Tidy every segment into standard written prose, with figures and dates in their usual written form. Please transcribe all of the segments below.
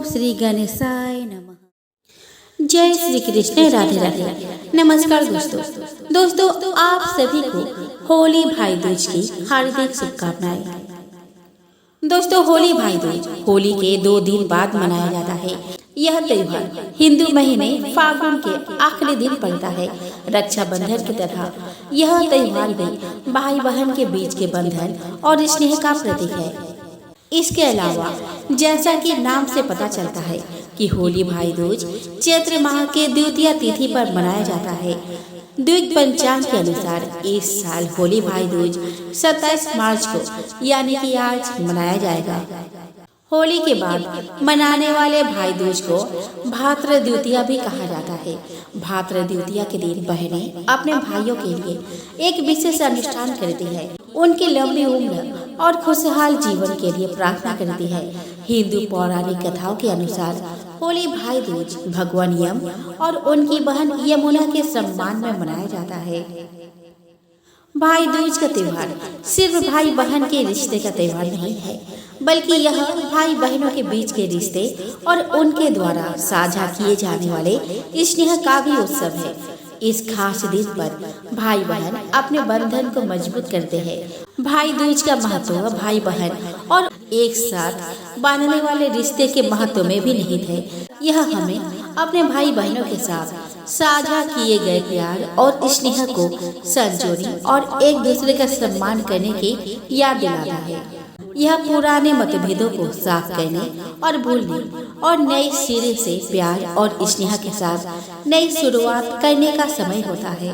श्री गणेशाय नमः। जय श्री कृष्ण, राधे राधे। नमस्कार दोस्तों, आप सभी को होली भाई दूज की हार्दिक शुभकामनाएं। दोस्तों, होली भाई दूज होली के 2 दिन बाद मनाया जाता है। यह त्योहार हिंदू महीने फागुन के आखिरी दिन पड़ता है। रक्षाबंधन की तरह यह त्योहार भी भाई बहन के बीच के बंधन और स्नेह का प्रतीक है। इसके अलावा जैसा कि नाम से पता चलता है कि होली भाई दूज चैत्र माह के द्वितीय तिथि पर मनाया जाता है। द्विज पंचांग के अनुसार इस साल होली भाई दूज 27 मार्च को यानी कि आज मनाया जाएगा। होली के बाद मनाने वाले भाई दूज को भाद्र द्वितीया भी कहा जाता है। भाद्र द्वितीया के दिन बहनें अपने भाइयों के लिए एक विशेष अनुष्ठान करती है। उनकी लंबी उम्र और खुशहाल जीवन के लिए प्रार्थना करती है। हिंदू पौराणिक कथाओं के अनुसार होली भाई दूज भगवान यम और उनकी बहन यमुना के सम्मान में मनाया जाता है। भाई दूज का त्योहार सिर्फ भाई बहन के रिश्ते का त्योहार नहीं है, बल्कि यह भाई बहनों के बीच के रिश्ते और उनके द्वारा साझा किए जाने वाले स्नेह का भी उत्सव है। इस खास दिन पर भाई बहन अपने बंधन को मजबूत करते हैं। भाई दूज का महत्व भाई बहन और एक साथ बांधने वाले रिश्ते के महत्व में भी निहित है। यह हमें अपने भाई बहनों के साथ साझा किए गए प्यार और स्नेह को संजोने और एक दूसरे का सम्मान करने की याद दिलाता है। यह पुराने मतभेदों को साफ करने और भूलने और नए सिरे से प्यार और स्नेह के साथ नई शुरुआत करने का समय होता है।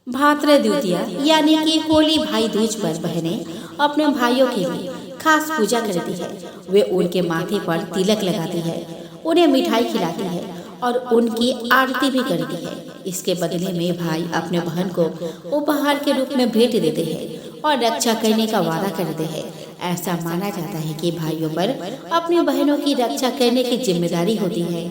भाद्र द्वितीया यानी कि होली भाई दूज पर बहनें अपने भाइयों के लिए खास पूजा करती है। वे उनके माथे पर तिलक लगाती है, उन्हें मिठाई खिलाती है और उनकी आरती भी करती है। इसके बदले में भाई अपने बहन को उपहार के रूप में भेंट देते हैं और रक्षा करने का वादा करते हैं। ऐसा माना जाता है कि भाइयों पर अपनी बहनों की रक्षा करने की जिम्मेदारी होती है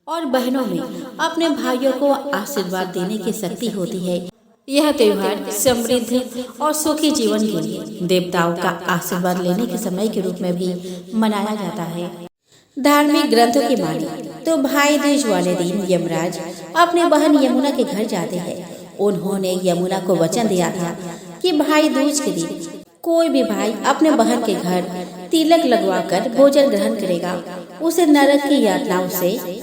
और बहनों में अपने भाइयों को आशीर्वाद देने की शक्ति होती है। यह त्योहार समृद्ध और सुखी जीवन के लिए देवताओं का आशीर्वाद लेने के समय के रूप में भी मनाया जाता है। धार्मिक ग्रंथों की माने तो भाई दूज वाले दिन यमराज अपने बहन यमुना के घर जाते हैं। उन्होंने यमुना को वचन दिया था कि भाई दूज के दिन कोई भी भाई अपने बहन के घर तिलक लगवाकर भोजन ग्रहण करेगा, उसे नरक की यातनाओं से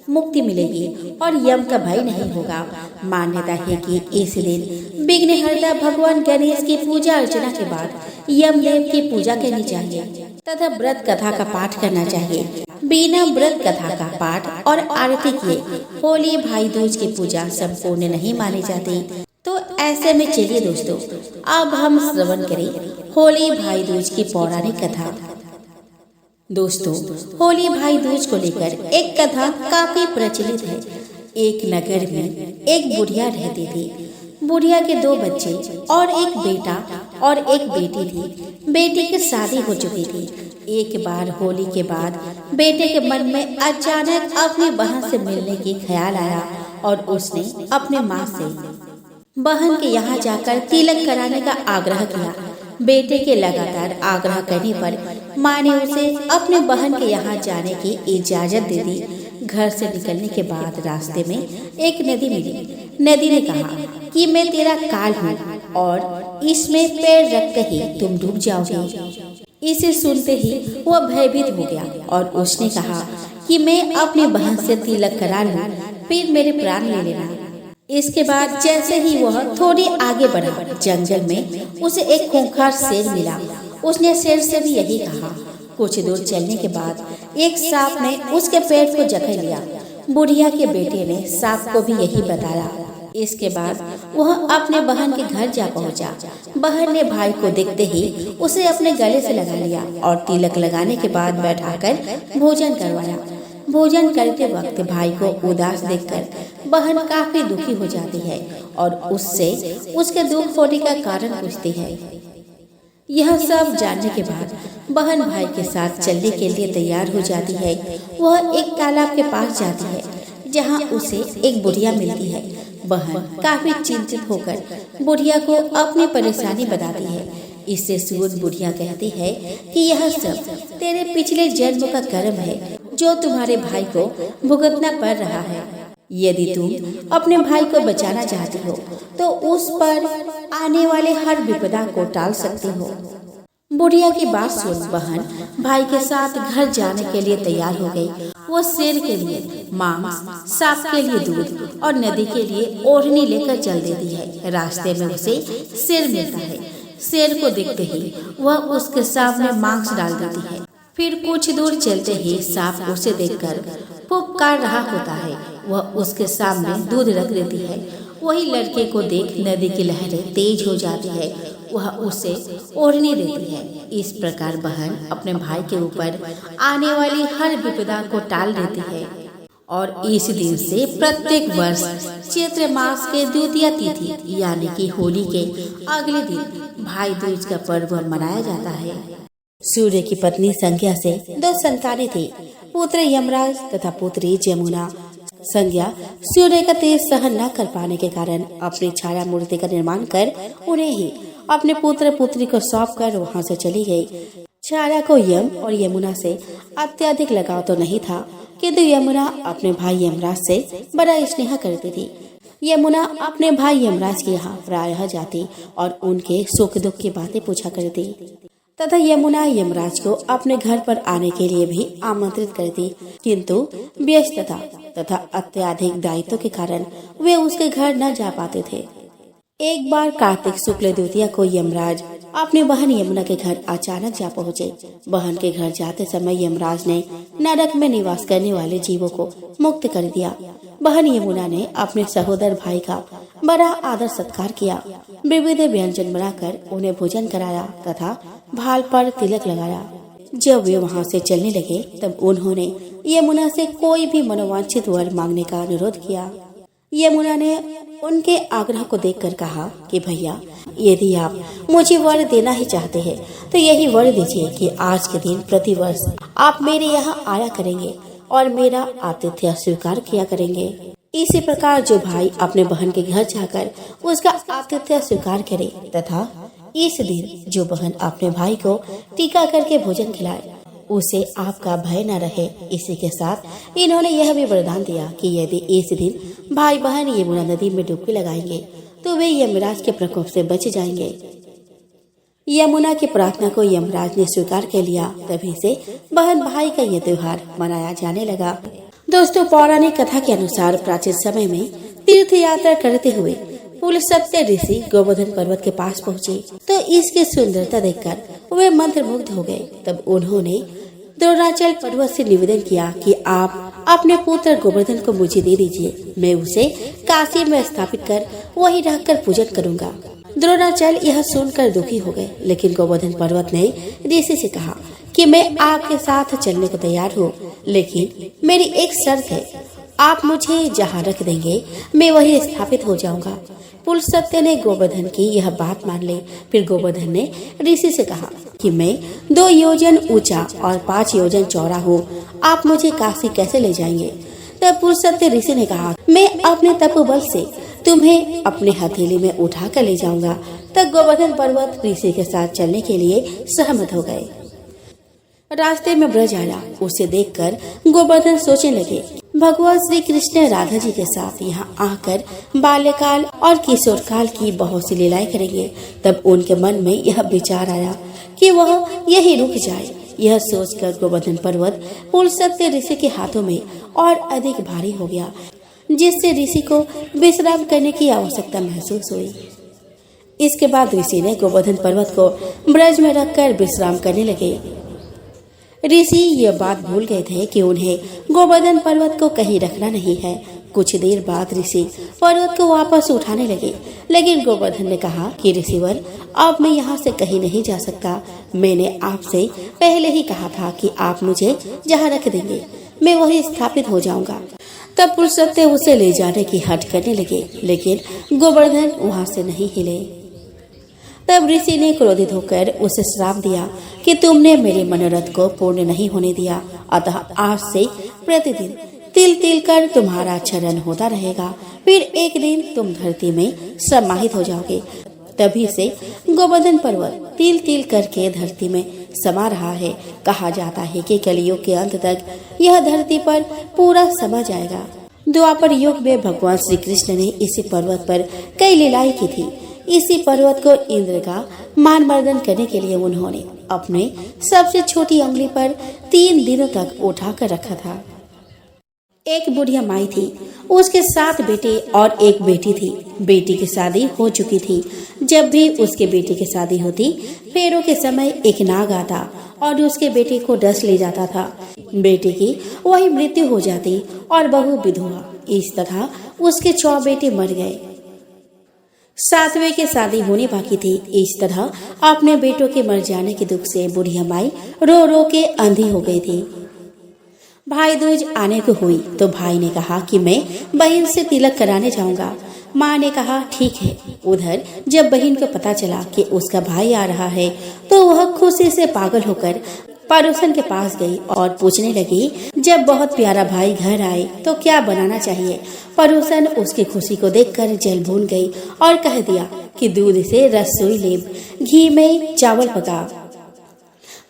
मुक्ति मिलेगी और यम का भय नहीं होगा। मान्यता है कि इस दिन विघ्नहर्ता भगवान गणेश की पूजा अर्चना के बाद यमदेव की पूजा करनी चाहिए तथा व्रत कथा का पाठ करना चाहिए। बिना व्रत कथा का पाठ और आरती किए होली भाई दूज की पूजा संपूर्ण नहीं मानी जाती। तो ऐसे में चलिए दोस्तों, अब हम श्रवण करें होली भाई दूज की पौराणिक कथा। दोस्तों, होली भाई दूज को लेकर एक कथा काफी प्रचलित है। एक नगर में एक बुढ़िया रहती थी। बुढ़िया के 2 बच्चे और एक बेटा और एक बेटी थी। बेटी की शादी हो चुकी थी। एक बार होली के बाद बेटे के मन में अचानक अपनी बहन से मिलने की ख्याल आया और उसने अपने माँ से बहन के यहाँ जाकर तिलक कराने का आग्रह किया। बेटे के लगातार आग्रह करने पर माँ ने उसे अपने बहन के यहाँ जाने की इजाजत दे दी। घर से निकलने के बाद रास्ते में एक नदी मिली। नदी ने कहा कि मैं तेरा काल हूँ और इसमें पैर रख कर ही तुम डूब जाओगे। इसे सुनते ही वह भयभीत हो गया और उसने कहा कि मैं अपनी बहन से तिलक करा लूं, फिर मेरे प्राण ले लेना। इसके बाद जैसे ही वह थोड़ी आगे बढ़ा, जंगल में उसे एक खूंखार शेर मिला। उसने शेर से भी यही कहा। कुछ दूर चलने के बाद एक सांप ने उसके पेट को जकड़ लिया। बुढ़िया के बेटे ने सांप को भी यही बताया। इसके बाद वह अपने बहन के घर जा पहुंचा। बहन ने भाई को देखते ही उसे अपने गले से लगा लिया और तिलक लगाने के बाद बैठाकर भोजन करवाया। भोजन करते वक्त भाई को उदास देखकर बहन काफी दुखी हो जाती है और उससे उसके दुख होने का कारण पूछती है। यह सब जानने के बाद बहन भाई के साथ चलने के लिए तैयार हो जाती है। वह एक तालाब के पास जाती है जहां उसे एक बुढ़िया मिलती है। बहन काफी चिंतित होकर बुढ़िया को अपनी परेशानी बताती है। इससे सूद बुढ़िया कहती है कि यह सब तेरे पिछले जन्म का कर्म है जो तुम्हारे भाई को भुगतना पड़ रहा है। यदि तुम अपने भाई को बचाना चाहती हो तो उस पर आने वाले हर विपदा को टाल सकती हो। बुढ़िया की बात सुन बहन भाई के साथ घर जाने के लिए तैयार हो गई। वो शेर के लिए मांस, सांप के लिए दूध और नदी के लिए ओढ़नी लेकर चल देती है। रास्ते में उसे शेर मिलता है। शेर को देखते ही वह उसके सामने मांस डाल देती है। फिर कुछ दूर चलते ही सांप उसे देखकर पुकार रहा होता है। वह उसके सामने दूध रख देती है। वही लड़के को देख नदी की लहरें तेज हो जाती है। वह उसे ओढ़नी देती है। इस प्रकार बहन अपने भाई के ऊपर आने वाली हर विपदा को टाल देती है। और इस दिन से प्रत्येक वर्ष चैत्र मास के द्वितीय तिथि यानी कि होली के अगले दिन भाई दूज का पर्व मनाया जाता है। सूर्य की पत्नी संज्ञा से 2 संतानें थी, पुत्र यमराज तथा पुत्री जमुना। संज्ञा सूर्य का तेज सहन न कर पाने के कारण अपनी छाया मूर्ति का निर्माण कर उन्हें ही अपने पुत्र पुत्री को सौंप कर वहाँ से चली गई। छाया को यम और यमुना से अत्यधिक लगाव तो नहीं था, किंतु यमुना अपने भाई यमराज से बड़ा स्नेह करती थी। यमुना अपने भाई यमराज के यहाँ प्रायः जाती और उनके सुख दुख की बातें पूछा करती तथा यमुना यमराज को अपने घर पर आने के लिए भी आमंत्रित करती, किंतु व्यस्तता तथा अत्यधिक दायित्व के कारण वे उसके घर न जा पाते थे। एक बार कार्तिक शुक्ल द्वितीया को यमराज अपनी बहन यमुना के घर अचानक जा पहुँचे। बहन के घर जाते समय यमराज ने नरक में निवास करने वाले जीवों को मुक्त कर दिया। बहन यमुना ने अपने सहोदर भाई का बड़ा आदर सत्कार किया। विविध व्यंजन बनाकर उन्हें भोजन कराया तथा भाल पर तिलक लगाया। जब वे वहाँ से चलने लगे तब उन्होंने यमुना से कोई भी मनोवांछित वर मांगने का अनुरोध किया। यमुना ने उनके आग्रह को देखकर कहा कि भैया, यदि आप मुझे वर देना ही चाहते हैं तो यही वर दीजिए कि आज के दिन प्रतिवर्ष आप मेरे यहाँ आया करेंगे और मेरा आतिथ्य स्वीकार किया करेंगे। इसी प्रकार जो भाई अपने बहन के घर जाकर उसका आतिथ्य स्वीकार करे तथा इस दिन जो बहन अपने भाई को टीका करके भोजन खिलाए उसे आपका भय न रहे। इसी के साथ इन्होंने यह भी वरदान दिया कि यदि इस दिन भाई बहन यमुना नदी में डुबकी लगाएंगे तो वे यमराज के प्रकोप से बच जाएंगे। यमुना की प्रार्थना को यमराज ने स्वीकार कर लिया। तभी से बहन भाई का यह त्योहार मनाया जाने लगा। दोस्तों, पौराणिक कथा के अनुसार प्राचीन समय में तीर्थ यात्रा करते हुए पुलस्त्य ऋषि गोवर्धन पर्वत के पास पहुँचे तो इसकी सुंदरता देखकर वे मंत्रमुग्ध हो गए। तब उन्होंने द्रोणाचल पर्वत से निवेदन किया कि आप अपने पुत्र गोवर्धन को मुझे दे दीजिए, मैं उसे काशी में स्थापित कर वहीं रहकर पूजन करूंगा। द्रोणाचल यह सुनकर दुखी हो गए, लेकिन गोवर्धन पर्वत ने ऋषि से कहा कि मैं आपके साथ चलने को तैयार हूँ, लेकिन मेरी एक शर्त है, आप मुझे जहाँ रख देंगे मैं वहीं स्थापित हो जाऊंगा। पुलस्त्य ने गोवर्धन की यह बात मान ली। फिर गोवर्धन ने ऋषि से कहा कि मैं 2 योजन ऊंचा और 5 योजन चौड़ा हूँ, आप मुझे काशी कैसे ले जाएंगे? तब पुलस्त्य ऋषि ने कहा, मैं अपने तपोबल से तुम्हें अपने हथेली में उठा कर ले जाऊंगा। तब गोवर्धन पर्वत ऋषि के साथ चलने के लिए सहमत हो गए। रास्ते में ब्रज आया, उसे देखकर गोवर्धन सोचने लगे, भगवान श्री कृष्ण राधा जी के साथ यहाँ आकर बाल्यकाल और किशोर काल की बहुत सी लीलाएं करेंगे। तब उनके मन में यह विचार आया कि वह यही रुक जाए। यह सोचकर गोवर्धन पर्वत पुलस्त्य ऋषि के हाथों में और अधिक भारी हो गया, जिससे ऋषि को विश्राम करने की आवश्यकता महसूस हुई। इसके बाद ऋषि ने गोवर्धन पर्वत को ब्रज में रखकर विश्राम करने लगे। ऋषि ये बात भूल गए थे कि उन्हें गोवर्धन पर्वत को कहीं रखना नहीं है। कुछ देर बाद ऋषि पर्वत को वापस उठाने लगे, लेकिन गोवर्धन ने कहा कि ऋषिवर, अब मैं यहाँ से कहीं नहीं जा सकता। मैंने आपसे पहले ही कहा था कि आप मुझे जहाँ रख देंगे मैं वहीं स्थापित हो जाऊंगा। तब पुलस्त्य उसे ले जाने की हट करने लगे, लेकिन गोवर्धन वहाँ से नहीं हिले। तब ऋषि ने क्रोधित होकर उसे श्राप दिया कि तुमने मेरे मनोरथ को पूर्ण नहीं होने दिया, अतः आज से प्रतिदिन तिल तिल कर तुम्हारा चरण होता रहेगा। फिर एक दिन तुम धरती में समाहित हो जाओगे। तभी से गोवर्धन पर्वत तिल तिल करके धरती में समा रहा है। कहा जाता है कि कलयुग के अंत तक यह धरती पर पूरा समा जाएगा। द्वापर युग में भगवान श्री कृष्ण ने इसी पर्वत पर कई लीलाएं की थी। इसी पर्वत को इंद्र का मान मर्दन करने के लिए उन्होंने अपने सबसे छोटी उंगली पर 3 दिनों तक उठा कर रखा था। एक बुढ़िया माई थी, उसके 7 बेटे और एक बेटी थी। बेटी की शादी हो चुकी थी। जब भी उसके बेटी की शादी होती, फेरों के समय एक नाग आता और उसके बेटे को डस ले जाता था। बेटे की वही मृत्यु हो जाती और बहू विधवा। इस तरह उसके 6 बेटे मर गए। 7वें की शादी होने बाकी थी। इस तरह अपने बेटों के मर जाने के दुख से बुढ़िया माई रो रो के अंधी हो गई थी। भाई दूज आने को हुई तो भाई ने कहा कि मैं बहन से तिलक कराने जाऊंगा। माँ ने कहा ठीक है। उधर जब बहन को पता चला कि उसका भाई आ रहा है तो वह खुशी से पागल होकर पड़ोसन के पास गई और पूछने लगी, जब बहुत प्यारा भाई घर आए तो क्या बनाना चाहिए। पड़ोसन उसकी खुशी को देखकर जल भून गई और कह दिया कि दूध से रसोई लेप, घी में चावल पका।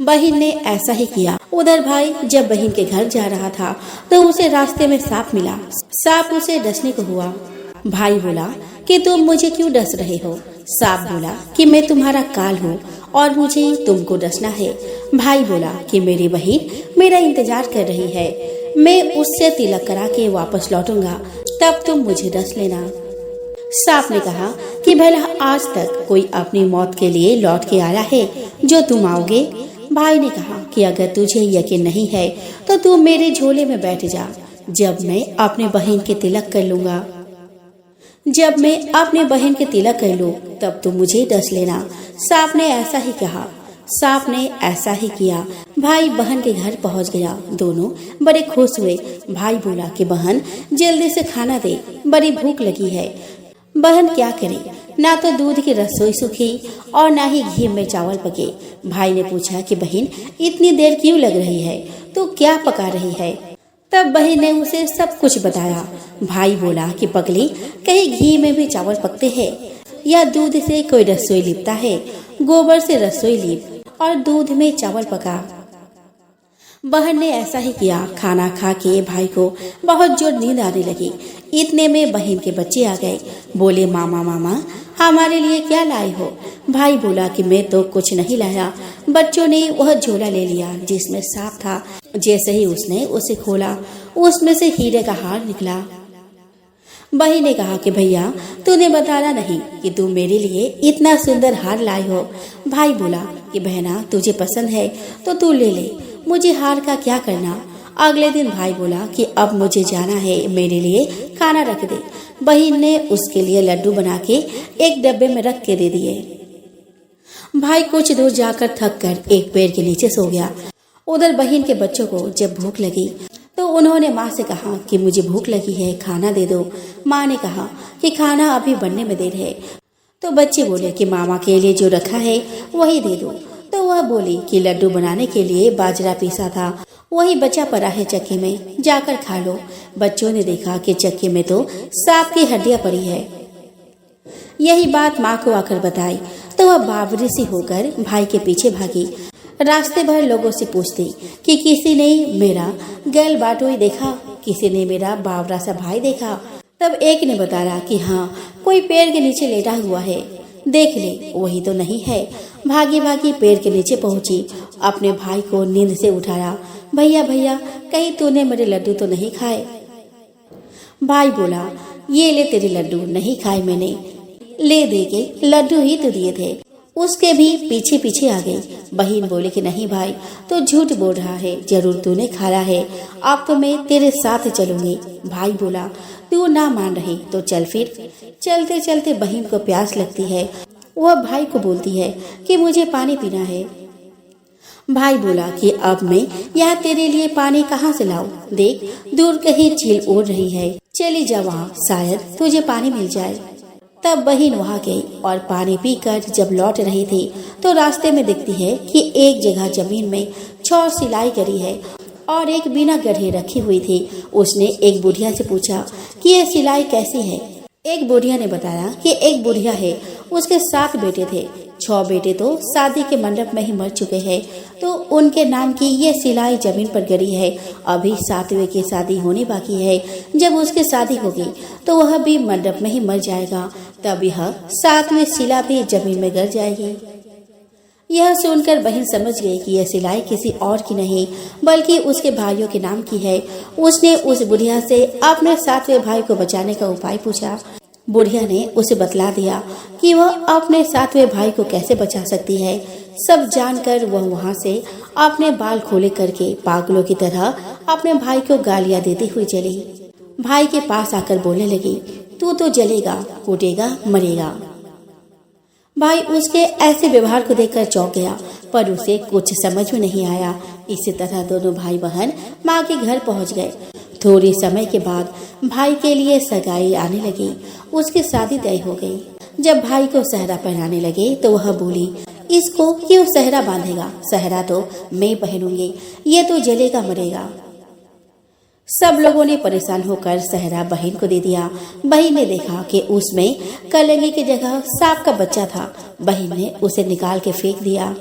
बहन ने ऐसा ही किया। उधर भाई जब बहन के घर जा रहा था तो उसे रास्ते में सांप मिला। सांप उसे डसने को हुआ। भाई बोला कि तुम मुझे क्यों डस रहे हो। सांप बोला कि मैं तुम्हारा काल हूँ और मुझे तुमको डसना है। भाई बोला कि मेरी बहन मेरा इंतजार कर रही है, मैं उससे तिलक करा के वापस लौटूंगा, तब तुम मुझे डस लेना। सांप ने कहा कि भला आज तक कोई अपनी मौत के लिए लौट के आया है जो तुम आओगे। भाई ने कहा कि अगर तुझे यकीन नहीं है तो तू मेरे झोले में बैठ जा। जब मैं अपने बहन के तिलक कर लूंगा, जब मैं अपने बहन के तिलक कर लूं तब तू मुझे डस लेना। सांप ने ऐसा ही कहा। सांप ने ऐसा ही किया। भाई बहन के घर पहुंच गया। दोनों बड़े खुश हुए। भाई बोला कि बहन जल्दी से खाना दे, बड़ी भूख लगी है। बहन क्या करे, ना तो दूध की रसोई सूखी और ना ही घी में चावल पके। भाई ने पूछा कि बहन इतनी देर क्यों लग रही है, तो क्या पका रही है। तब बहन ने उसे सब कुछ बताया। भाई बोला कि पगली, कहीं घी में भी चावल पकते हैं या दूध से कोई रसोई लिपता है। गोबर से रसोई लिप और दूध में चावल पका। बहन ने ऐसा ही किया। खाना खा के भाई को बहुत जोर नींद आने लगी। इतने में बहन के बच्चे आ गए। बोले, मामा मामा हमारे लिए क्या लाए हो। भाई बोला कि मैं तो कुछ नहीं लाया। बच्चों ने वह झोला ले लिया जिसमें सांप था। जैसे ही उसने उसे खोला, उसमें से हीरे का हार निकला। बहन ने कहा कि भैया तूने बताया नहीं कि तू मेरे लिए इतना सुंदर हार लाई हो। भाई बोला कि बहना तुझे पसंद है तो तू ले ले, मुझे हार का क्या करना। अगले दिन भाई बोला कि अब मुझे जाना है, मेरे लिए खाना रख दे। बहन ने उसके लिए लड्डू बना के एक डब्बे में रख के दे दिए। भाई कुछ दूर जाकर थक कर एक पेड़ के नीचे सो गया। उधर बहन के बच्चों को जब भूख लगी तो उन्होंने माँ से कहा कि मुझे भूख लगी है, खाना दे दो। माँ ने कहा कि खाना अभी बनने में देर है। तो बच्चे बोले कि मामा के लिए जो रखा है वही दे दो। तो वह बोली कि लड्डू बनाने के लिए बाजरा पीसा था, वही बचा पड़ा है चक्की में, जाकर खा लो। बच्चों ने देखा कि चक्की में तो सांप की हड्डियां पड़ी है। यही बात माँ को आकर बताई तो वह बावरी सी होकर भाई के पीछे भागी। रास्ते भर लोगों से पूछती कि किसी ने मेरा गैल बाटोई देखा, किसी ने मेरा बावरा सा भाई देखा। तब एक ने बताया कि हाँ, कोई पेड़ के नीचे लेटा हुआ है, देख ले, वही तो नहीं है। भागी भागी पेड़ के नीचे पहुंची, अपने भाई को नींद से उठाया। भैया भैया, कहीं तूने मेरे लड्डू तो नहीं खाए। भाई बोला, ये ले तेरे लड्डू, नहीं खाए मैंने, ले दे के लड्डू ही तो दिए थे। उसके भी पीछे पीछे आ गई। बहन बोले कि नहीं भाई, तो झूठ बोल रहा है, जरूर तूने खाया है, अब तो मैं तेरे साथ चलूंगी। भाई बोला, तू ना मान रही तो चल फिर। चलते चलते बहन को प्यास लगती है। वह भाई को बोलती है कि मुझे पानी पीना है। भाई बोला कि अब मैं यहाँ तेरे लिए पानी कहाँ से लाऊं, देख दूर कहीं चील उड़ रही है, चली जा वहाँ, शायद तुझे पानी मिल जाए। तब बहन वहाँ गई और पानी पीकर जब लौट रही थी तो रास्ते में दिखती है कि एक जगह जमीन में 6 सिलाई करी है और एक बिना गढ़े रखी हुई थी। उसने एक बुढ़िया से पूछा कि ये सिलाई कैसी है। एक बुढ़िया ने बताया कि एक बुढ़िया है, उसके 7 बेटे थे। 6 बेटे तो शादी के मंडप में ही मर चुके हैं, तो उनके नाम की ये सिलाई जमीन पर गिरी है। अभी 7वें की शादी होनी बाकी है। जब उसकी शादी होगी तो वह भी मंडप में ही मर जाएगा। तब यह 7वीं शिला भी जमीन में गिर जाएगी। यह सुनकर बहन समझ गई कि यह सिलाई किसी और की नहीं बल्कि उसके भाइयों के नाम की है। उसने उस बुढ़िया से अपने 7वें भाई को बचाने का उपाय पूछा। बुढ़िया ने उसे बतला दिया कि वह अपने 7वें भाई को कैसे बचा सकती है। सब जानकर वह वहां से अपने बाल खोले करके पागलों की तरह अपने भाई को गालियां देती हुई चली। भाई के पास आकर बोलने लगी, तू तो जलेगा, कूटेगा, मरेगा। भाई उसके ऐसे व्यवहार को देखकर चौंक गया, पर उसे कुछ समझ में नहीं आया। इसी तरह दोनों भाई बहन माँ के घर पहुँच गए। थोड़ी समय के बाद भाई के लिए सगाई आने लगी। उसकी शादी तय हो गई। जब भाई को सहरा पहनाने लगे तो वह बोली, इसको क्यों सहरा बांधेगा? सहरा तो मैं पहनूंगी, ये तो जलेगा मरेगा। सब लोगों ने परेशान होकर सहरा बहन को दे दिया। बहन ने देखा कि उसमें कलंगी की जगह सांप का बच्चा था। बहन ने उसे निकाल के फेंक दिया।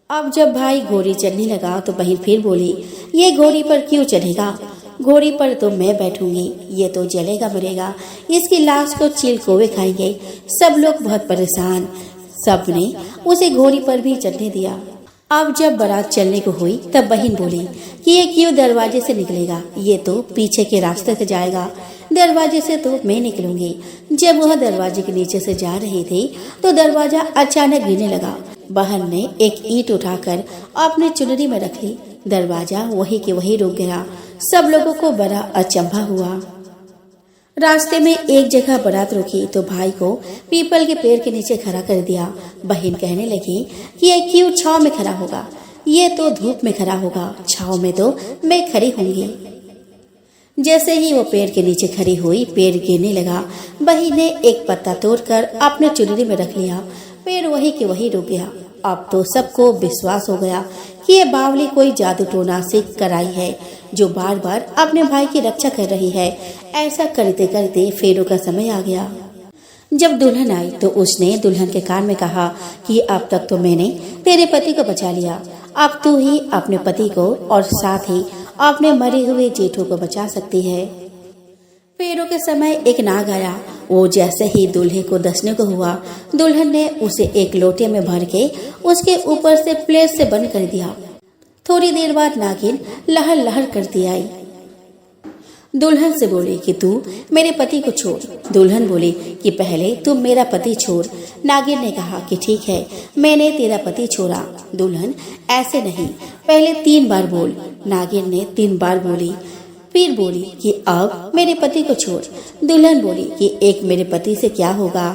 अब जब भाई घोड़ी चढ़ने लगा तो बहन फिर बोली, ये घोड़ी पर क्यों चढ़ेगा? घोड़ी पर तो मैं बैठूंगी, ये तो जलेगा मरेगा, इसकी लाश को चील कौवे खाएंगे। सब लोग बहुत परेशान। सबने उसे घोड़ी पर भी चढ़ने दिया। अब जब बारात चलने को हुई तब बहन बोली कि ये क्यों दरवाजे से निकलेगा? ये तो पीछे के रास्ते से जाएगा। दरवाजे से तो मैं निकलूंगी। जब वह दरवाजे के नीचे से जा रही थी तो दरवाजा अचानक गिरने लगा। बहन ने एक ईंट उठाकर अपने चुनरी में रख ली। दरवाजा वही के वही रुक गया। सब लोगों को बड़ा अचंभा हुआ। रास्ते में एक जगह बारात रुकी तो भाई को पीपल के पेड़ के नीचे खड़ा कर दिया। बहन कहने लगी कि ये क्यों छांव में खड़ा होगा? ये तो धूप में खड़ा होगा, छांव में तो मैं खड़ी होंगी। जैसे ही वो पेड़ के नीचे खड़ी हुई, पेड़ गिरने लगा। बहन ने एक पत्ता तोड़कर अपने चुनरी में रख लिया। पेड़ वही के वही रुक गया। अब तो सबको विश्वास हो गया कि ये बावली कोई जादू टोना सीख कर आई है, जो बार बार अपने भाई की रक्षा कर रही है। ऐसा करते करते फेरों का समय आ गया। जब दुल्हन आई तो उसने दुल्हन के कान में कहा कि अब तक तो मैंने तेरे पति को बचा लिया, अब तू ही अपने पति को और साथ ही अपने मरे हुए जेठों को बचा सकती है। फेरों के समय एक नाग आया। वो जैसे ही दूल्हे को दसने को हुआ, दुल्हन ने उसे एक लोटे में भर के उसके ऊपर से प्लेट से बंद कर दिया। थोड़ी देर बाद नागिन लहर लहर करती आई। दुल्हन से बोली कि तू मेरे पति को छोड़। दुल्हन बोली कि पहले तुम मेरा पति छोड़। नागिन ने कहा कि ठीक है, मैंने तेरा पति छोड़ा। दुल्हन ऐसे नहीं, पहले 3 बार बोल। नागिन ने 3 बार बोली। फिर बोली कि अब मेरे पति को छोड़। दुल्हन बोली कि एक मेरे पति से क्या होगा,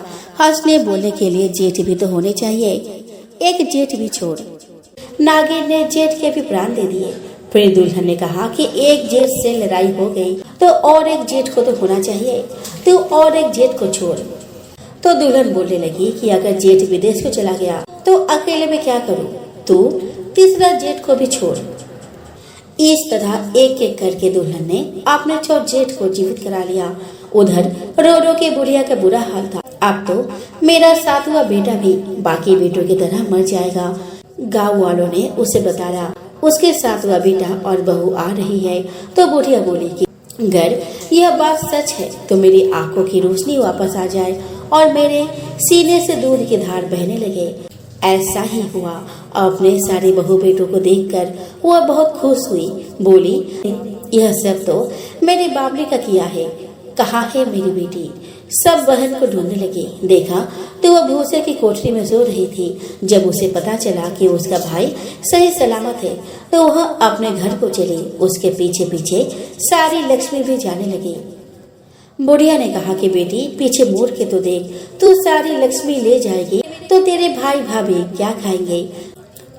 हंसने बोलने के लिए जेठ भी तो होने चाहिए, एक जेठ भी छोड़। नागिन ने जेठ के भी प्राण दे दिए। फिर दुल्हन ने कहा कि एक जेठ से लड़ाई हो गई तो और एक जेठ को तो होना चाहिए, तू और एक जेठ को छोड़। तो दुल्हन बोलने लगी कि अगर जेठ विदेश को चला गया तो अकेले में क्या करूं, तू तीसरा जेठ को भी छोड़। इस तरह एक एक करके दुल्हन ने अपने 6 जेठ को जीवित करा लिया। उधर रो रो के बुढ़िया का बुरा हाल था। अब तो मेरा 7वां बेटा भी बाकी बेटों की तरह मर जाएगा। गांव वालों ने उसे बताया उसके 7वां बेटा और बहू आ रही है। तो बुढ़िया बोली कि अगर यह बात सच है तो मेरी आंखों की रोशनी वापस आ जाए और मेरे सीने से दूध की धार बहने लगे। ऐसा ही हुआ। अपने सारे बहू बेटों को देखकर वह बहुत खुश हुई। बोली, यह सब तो मेरे बाबली का किया है, कहाँ है मेरी बेटी? सब बहन को ढूंढने लगे। देखा तो वह भूसे की कोठरी में सो रही थी। जब उसे पता चला कि उसका भाई सही सलामत है तो वह अपने घर को चली। उसके पीछे पीछे सारी लक्ष्मी भी जाने लगी। बुढ़िया ने कहा कि बेटी पीछे मुड़ के तो देख, तू सारी लक्ष्मी ले जाएगी तो तेरे भाई भाभी क्या खाएंगे?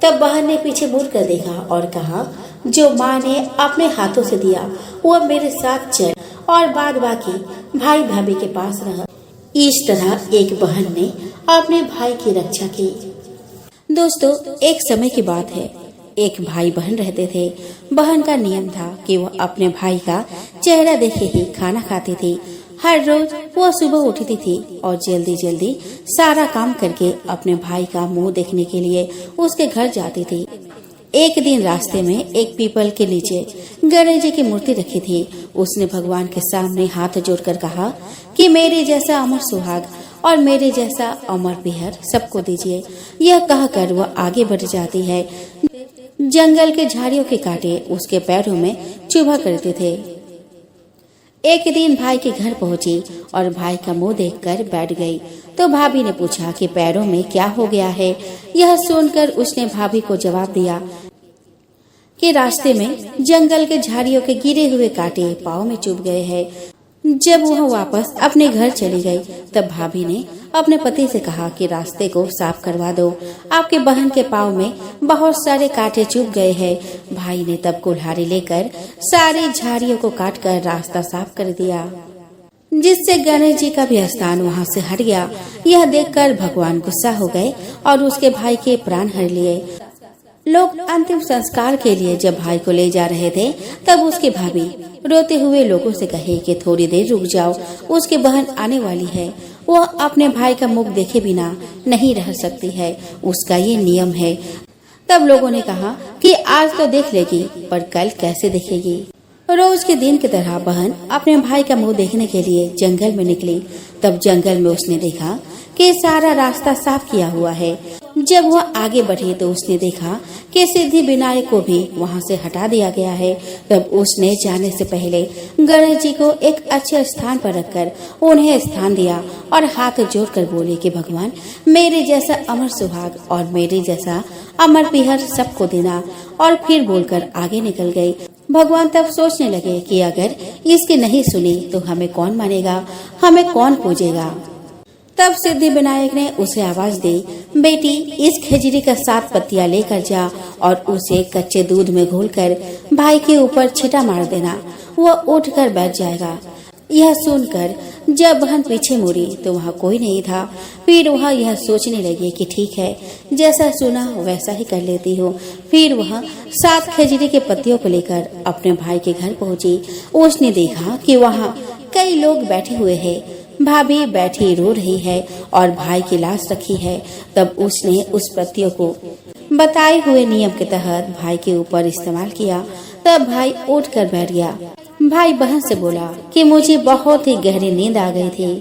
तब बहन ने पीछे मुड़ कर देखा और कहा, जो माँ ने अपने हाथों से दिया वह मेरे साथ चल और बाद बाकी भाई भाभी के पास रह। इस तरह एक बहन ने अपने भाई की रक्षा की। दोस्तों, एक समय की बात है। एक भाई बहन रहते थे। बहन का नियम था कि वह अपने भाई का चेहरा देखे ही खाना खाती थी। हर रोज वो सुबह उठती थी और जल्दी जल्दी सारा काम करके अपने भाई का मुंह देखने के लिए उसके घर जाती थी। एक दिन रास्ते में एक पीपल के नीचे गणेश जी की मूर्ति रखी थी। उसने भगवान के सामने हाथ जोड़कर कहा कि मेरे जैसा अमर सुहाग और मेरे जैसा अमर पीहर सबको दीजिए। यह कहकर वह आगे बढ़ जाती है। जंगल के झाड़ियों के कांटे उसके पैरों में चुभा करते थे। एक दिन भाई के घर पहुंची और भाई का मुंह देखकर बैठ गई तो भाभी ने पूछा कि पैरों में क्या हो गया है। यह सुनकर उसने भाभी को जवाब दिया कि रास्ते में जंगल के झाड़ियों के गिरे हुए कांटे पाँव में चुभ गए हैं। जब वह वापस अपने घर चली गई तब भाभी ने अपने पति से कहा कि रास्ते को साफ करवा दो, आपके बहन के पाँव में बहुत सारे कांटे चुभ गए हैं। भाई ने तब कुल्हाड़ी लेकर सारी झाड़ियों को काटकर रास्ता साफ कर दिया, जिससे गणेश जी का भी स्थान वहाँ से हट गया। यह देखकर भगवान गुस्सा हो गए और उसके भाई के प्राण हर लिए। लोग अंतिम संस्कार के लिए जब भाई को ले जा रहे थे तब उसकी भाभी रोते हुए लोगों से कहे कि थोड़ी देर रुक जाओ, उसकी बहन आने वाली है। वह अपने भाई का मुख देखे बिना नहीं रह सकती है, उसका ये नियम है। तब लोगों ने कहा कि आज तो देख लेगी पर कल कैसे देखेगी। रोज के दिन की तरह बहन अपने भाई का मुंह देखने के लिए जंगल में निकली। तब जंगल में उसने देखा कि सारा रास्ता साफ किया हुआ है। जब वह आगे बढ़ी तो उसने देखा कि सिद्धि विनायक को भी वहां से हटा दिया गया है। तब उसने जाने से पहले गणेश जी को एक अच्छे स्थान पर रखकर उन्हें स्थान दिया और हाथ जोड़कर बोले कि भगवान मेरे जैसा अमर सुहाग और मेरे जैसा अमर पीहर सबको देना। और फिर बोलकर आगे निकल गई। भगवान तब सोचने लगे कि अगर इसकी नहीं सुनी तो हमें कौन मानेगा, हमें कौन पूजेगा। तब सिद्धि विनायक ने उसे आवाज दी, बेटी इस खजूरी का 7 पत्तियां लेकर जा और उसे कच्चे दूध में घोलकर भाई के ऊपर छिटा मार देना, वह उठकर बैठ जाएगा। यह सुनकर जब बहन पीछे मुड़ी तो वहाँ कोई नहीं था। फिर वह यह सोचने लगी कि ठीक है, जैसा सुना वैसा ही कर लेती हूँ। फिर वह 7 खजूरी के पत्तियों को लेकर अपने भाई के घर पहुँची। उसने देखा कि वहाँ कई लोग बैठे हुए हैं। भाभी बैठी रो रही है और भाई की लाश रखी है। तब उसने उस पत्तियों को बताए हुए नियम के तहत भाई के ऊपर इस्तेमाल किया। तब भाई उठकर बैठ गया। भाई बहन से बोला कि मुझे बहुत ही गहरी नींद आ गई थी।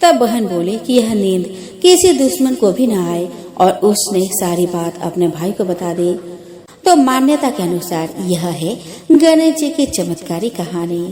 तब बहन बोली कि यह नींद किसी दुश्मन को भी न आए और उसने सारी बात अपने भाई को बता दी। तो मान्यता के अनुसार यह है गणेश जी की चमत्कारी कहानी।